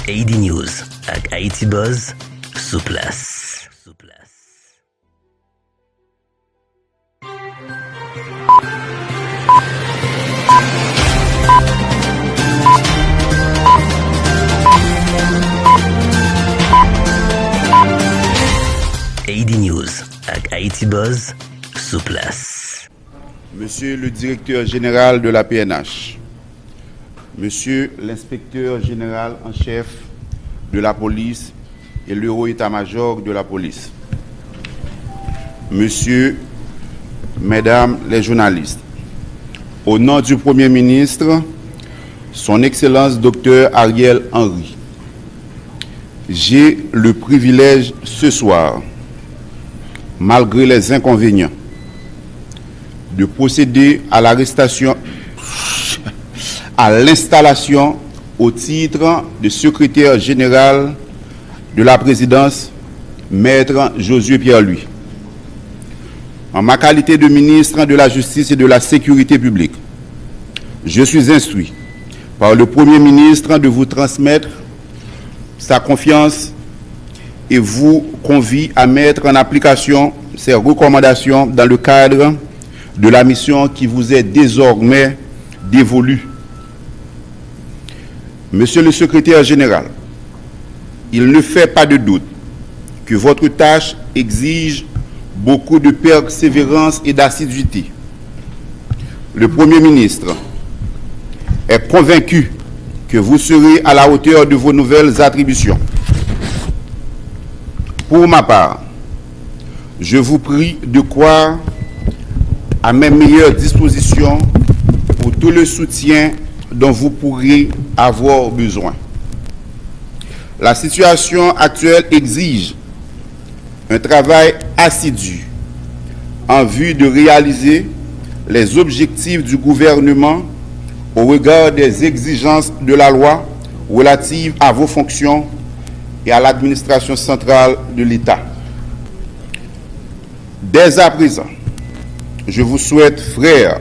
AD News ak Haïti Buzz sous place. AD News ak Haïti Buzz sous place. Monsieur le directeur général de la PNH, Monsieur l'inspecteur général en chef de la police et l'euro état-major de la police, Monsieur, Mesdames les journalistes, au nom du Premier ministre, Son Excellence Dr Ariel Henry, j'ai le privilège ce soir, malgré les inconvénients, de procéder à l'arrestation, à l'installation au titre de secrétaire général de la présidence, Maître Josué Pierre-Louis. En ma qualité de ministre de la Justice et de la Sécurité publique, je suis instruit par le Premier ministre de vous transmettre sa confiance et vous convie à mettre en application ces recommandations dans le cadre de la mission qui vous est désormais dévolue. Monsieur le secrétaire général, il ne fait pas de doute que votre tâche exige beaucoup de persévérance et d'assiduité. Le Premier ministre est convaincu que vous serez à la hauteur de vos nouvelles attributions. Pour ma part, je vous prie de croire à mes meilleures dispositions pour tout le soutien dont vous pourrez avoir besoin. La situation actuelle exige un travail assidu en vue de réaliser les objectifs du gouvernement au regard des exigences de la loi relative à vos fonctions et à l'administration centrale de l'État. Dès à présent, je vous souhaite, frères,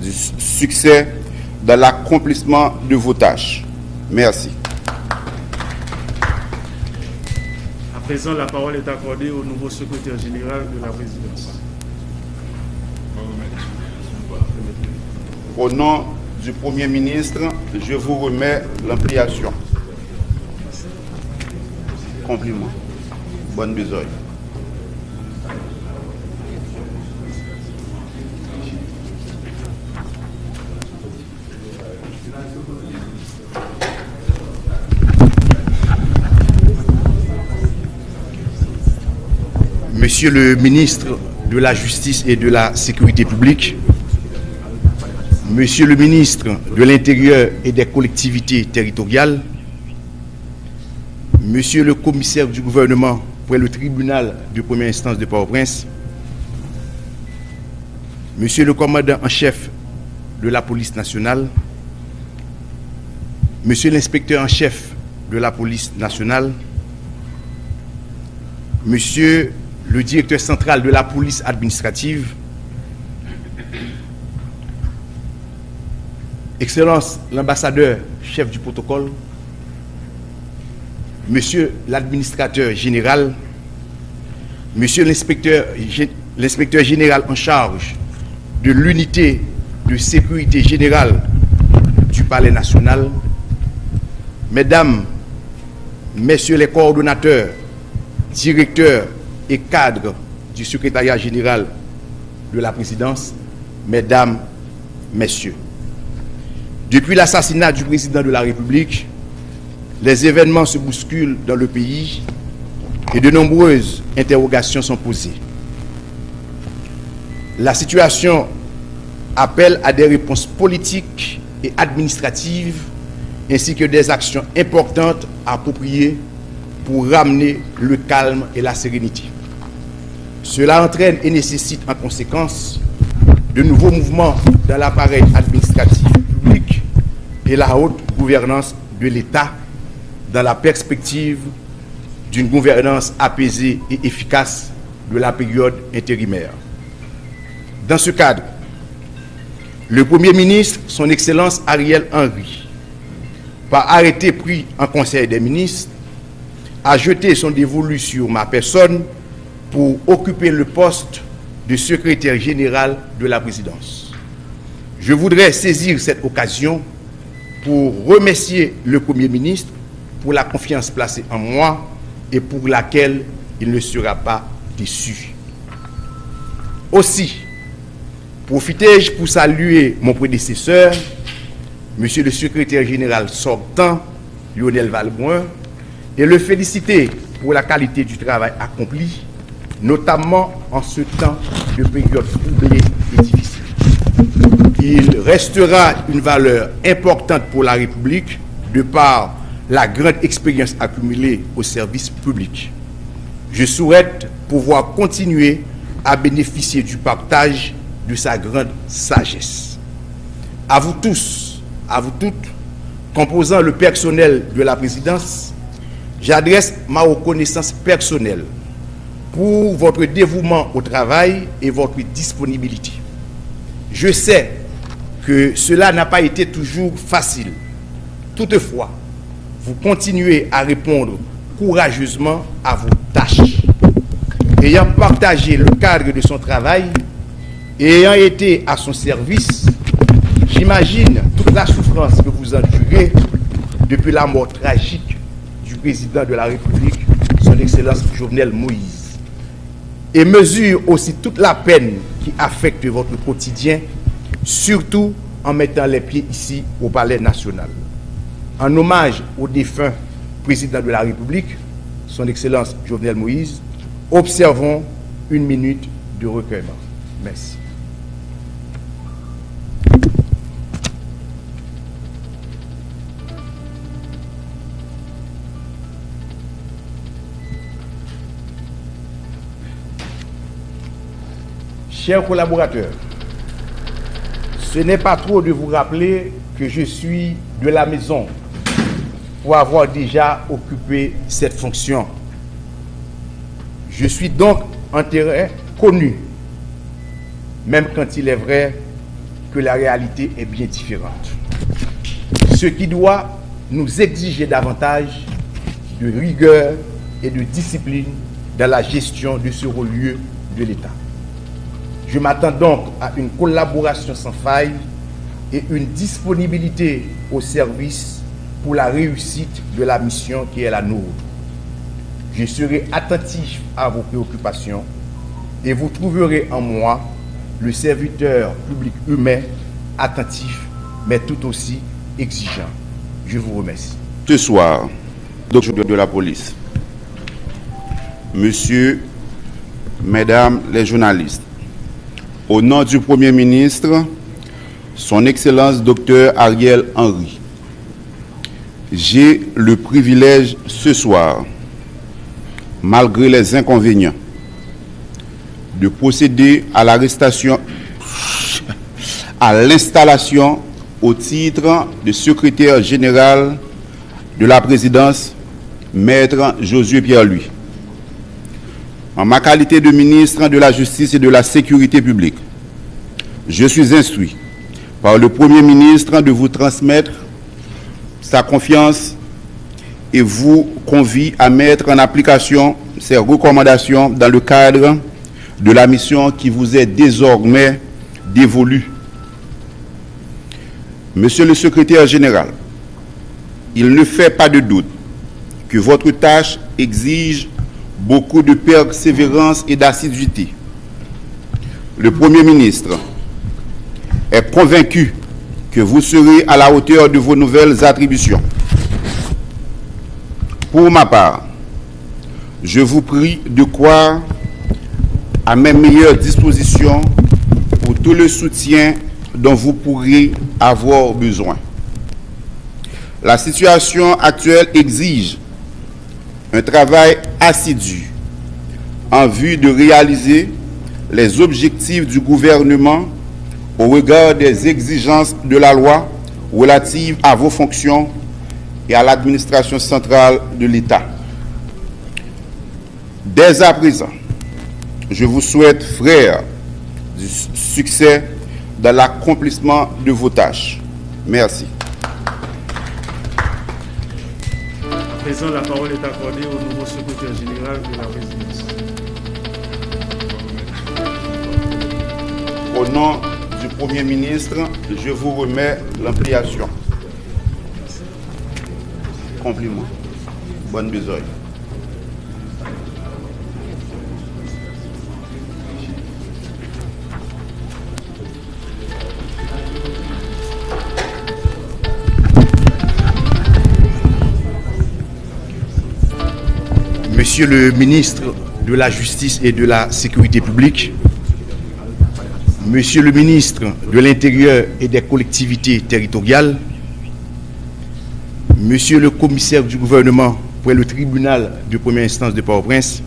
du succès dans l'accomplissement de vos tâches. Merci. À présent, la parole est accordée au nouveau secrétaire général de la présidence. Au nom du Premier ministre, je vous remets l'ampliation. Compliment. Bonne besogne. Monsieur le ministre de la Justice et de la Sécurité publique, Monsieur le ministre de l'Intérieur et des collectivités territoriales, Monsieur le commissaire du gouvernement pour le tribunal de première instance de Port-au-Prince, Monsieur le commandant en chef de la police nationale, Monsieur l'inspecteur en chef de la police nationale, Monsieur le directeur central de la police administrative, Excellence l'ambassadeur chef du protocole, Monsieur l'administrateur général, Monsieur l'inspecteur général en charge de l'unité de sécurité générale du Palais national, Mesdames, Messieurs les coordonnateurs, directeurs et cadres du secrétariat général de la présidence, Mesdames, Messieurs. Depuis l'assassinat du président de la République, les événements se bousculent dans le pays et de nombreuses interrogations sont posées. La situation appelle à des réponses politiques et administratives ainsi que des actions importantes appropriées pour ramener le calme et la sérénité. Cela entraîne et nécessite en conséquence de nouveaux mouvements dans l'appareil administratif public et la haute gouvernance de l'État dans la perspective d'une gouvernance apaisée et efficace de la période intérimaire. Dans ce cadre, le Premier ministre, son Excellence Ariel Henry, par arrêté pris en Conseil des ministres, a jeté son dévolu sur ma personne pour occuper le poste de secrétaire général de la présidence. Je voudrais saisir cette occasion pour remercier le Premier ministre pour la confiance placée en moi et pour laquelle il ne sera pas déçu. Aussi, profitez-je pour saluer mon prédécesseur, Monsieur le secrétaire général sortant, Lionel Valbrun, et le féliciter pour la qualité du travail accompli, notamment en ce temps de période troublée et difficile. Il restera une valeur importante pour la République de par la grande expérience accumulée au service public. Je souhaite pouvoir continuer à bénéficier du partage de sa grande sagesse. À vous tous, à vous toutes, composant le personnel de la présidence, j'adresse ma reconnaissance personnelle pour votre dévouement au travail et votre disponibilité. Je sais que cela n'a pas été toujours facile. Toutefois, vous continuez à répondre courageusement à vos tâches. Ayant partagé le cadre de son travail et ayant été à son service, j'imagine toute la souffrance que vous endurez depuis la mort tragique du président de la République, son Excellence Jovenel Moïse, et mesure aussi toute la peine qui affecte votre quotidien, surtout en mettant les pieds ici au Palais national. En hommage au défunt président de la République, son Excellence Jovenel Moïse, observons une minute de recueillement. Merci. Chers collaborateurs, ce n'est pas trop de vous rappeler que je suis de la maison pour avoir déjà occupé cette fonction. Je suis donc en terrain connu, même quand il est vrai que la réalité est bien différente. Ce qui doit nous exiger davantage de rigueur et de discipline dans la gestion de ce haut-lieu de l'État. Je m'attends donc à une collaboration sans faille et une disponibilité au service pour la réussite de la mission qui est la nôtre. Je serai attentif à vos préoccupations et vous trouverez en moi le serviteur public humain attentif mais tout aussi exigeant. Je vous remercie. Ce soir, docteur de la police, Monsieur, Mesdames les journalistes, au nom du Premier ministre, son Excellence Dr Ariel Henry, j'ai le privilège ce soir, malgré les inconvénients, de procéder à l'arrestation, à l'installation au titre de secrétaire général de la présidence, Maître Josué Pierre-Louis. En ma qualité de ministre de la Justice et de la Sécurité publique, je suis instruit par le Premier ministre de vous transmettre sa confiance et vous convie à mettre en application ces recommandations dans le cadre de la mission qui vous est désormais dévolue. Monsieur le secrétaire général, il ne fait pas de doute que votre tâche exige beaucoup de persévérance et d'assiduité. Le Premier ministre est convaincu que vous serez à la hauteur de vos nouvelles attributions. Pour ma part, je vous prie de croire à mes meilleures dispositions pour tout le soutien dont vous pourrez avoir besoin. La situation actuelle exige un travail assidu en vue de réaliser les objectifs du gouvernement au regard des exigences de la loi relatives à vos fonctions et à l'administration centrale de l'État. Dès à présent, je vous souhaite, frères, du succès dans l'accomplissement de vos tâches. Merci. À présent, la parole est accordée au nouveau secrétaire général de la présidence. Au nom du Premier ministre, je vous remets l'ampliation. Compliment. Bonne besogne. Monsieur le ministre de la Justice et de la Sécurité publique, Monsieur le ministre de l'Intérieur et des collectivités territoriales, Monsieur le commissaire du gouvernement pour le tribunal de première instance de Port-au-Prince,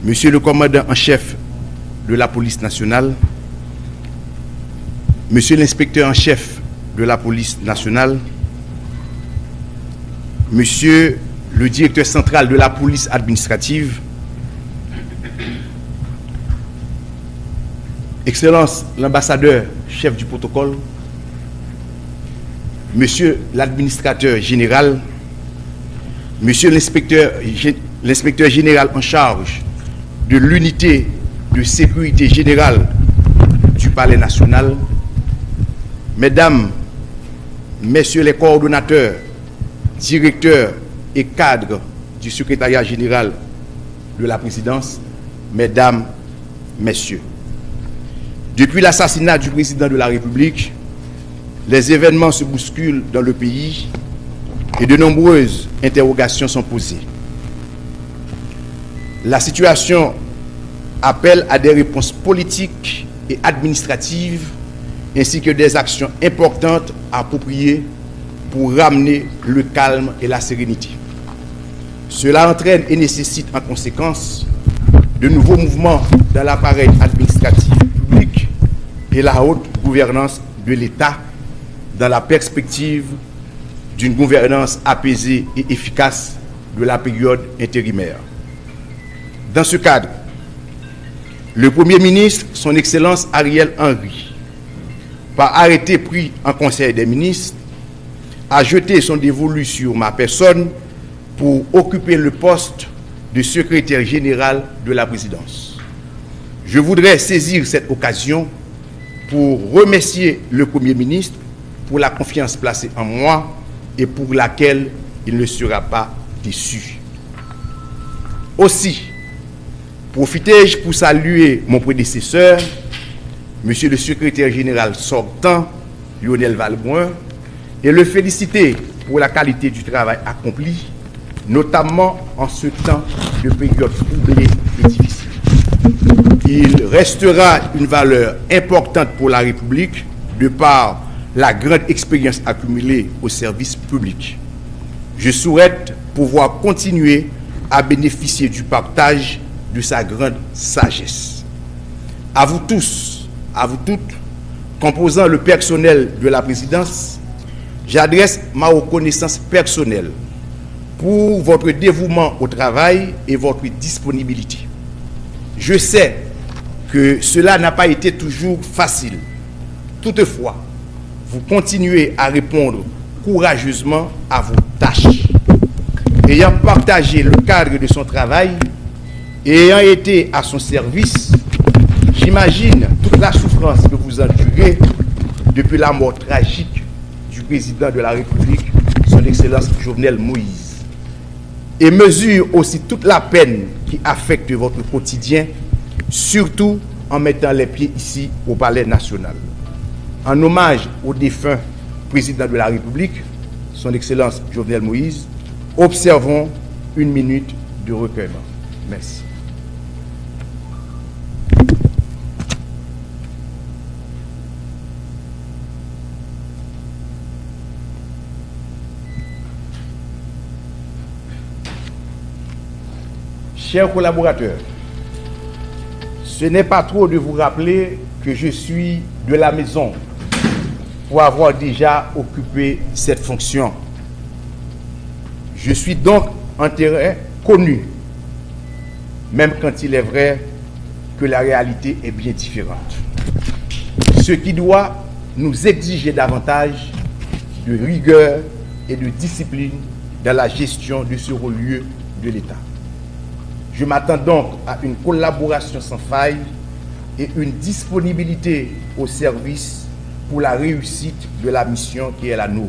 Monsieur le commandant en chef de la police nationale, Monsieur l'inspecteur en chef de la police nationale, Monsieur le directeur central de la police administrative, Excellence l'ambassadeur chef du protocole, Monsieur l'administrateur général, Monsieur l'inspecteur général en charge de l'unité de sécurité générale du Palais national, Mesdames, Messieurs les coordonnateurs, directeurs et cadres du secrétariat général de la présidence, Mesdames, Messieurs. Depuis l'assassinat du président de la République, les événements se bousculent dans le pays et de nombreuses interrogations sont posées. La situation appelle à des réponses politiques et administratives ainsi que des actions importantes appropriées pour ramener le calme et la sérénité. Cela entraîne et nécessite en conséquence de nouveaux mouvements dans l'appareil administratif public et la haute gouvernance de l'État dans la perspective d'une gouvernance apaisée et efficace de la période intérimaire. Dans ce cadre, le Premier ministre, son Excellence Ariel Henry, par arrêté pris en Conseil des ministres, a jeté son dévolu sur ma personne pour occuper le poste de secrétaire général de la présidence. Je voudrais saisir cette occasion pour remercier le Premier ministre pour la confiance placée en moi et pour laquelle il ne sera pas déçu. Aussi, profitez-je pour saluer mon prédécesseur, Monsieur le secrétaire général sortant, Lionel Valbrun, et le féliciter pour la qualité du travail accompli, notamment en ce temps de période troublée et difficile. Il restera une valeur importante pour la République de par la grande expérience accumulée au service public. Je souhaite pouvoir continuer à bénéficier du partage de sa grande sagesse. À vous tous, à vous toutes, composant le personnel de la présidence, j'adresse ma reconnaissance personnelle pour votre dévouement au travail et votre disponibilité. Je sais que cela n'a pas été toujours facile. Toutefois, vous continuez à répondre courageusement à vos tâches. Ayant partagé le cadre de son travail et ayant été à son service, j'imagine toute la souffrance que vous endurez depuis la mort tragique du président de la République, son Excellence Jovenel Moïse. Et mesure aussi toute la peine qui affecte votre quotidien, surtout en mettant les pieds ici au Palais national. En hommage au défunt président de la République, son Excellence Jovenel Moïse, observons une minute de recueillement. Merci. Chers collaborateurs, ce n'est pas trop de vous rappeler que je suis de la maison pour avoir déjà occupé cette fonction. Je suis donc en terrain connu, même quand il est vrai que la réalité est bien différente. Ce qui doit nous exiger davantage de rigueur et de discipline dans la gestion de ce relieu de l'État. Je m'attends donc à une collaboration sans faille et une disponibilité au service pour la réussite de la mission qui est la nôtre.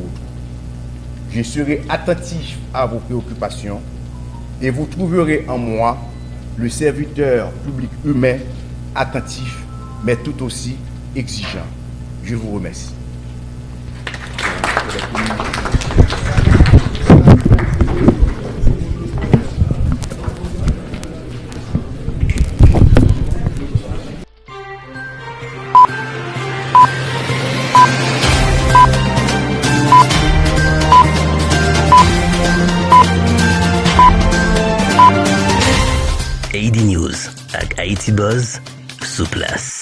Je serai attentif à vos préoccupations et vous trouverez en moi le serviteur public humain, attentif, mais tout aussi exigeant. Je vous remercie. AD News ak Haiti Buzz sous place.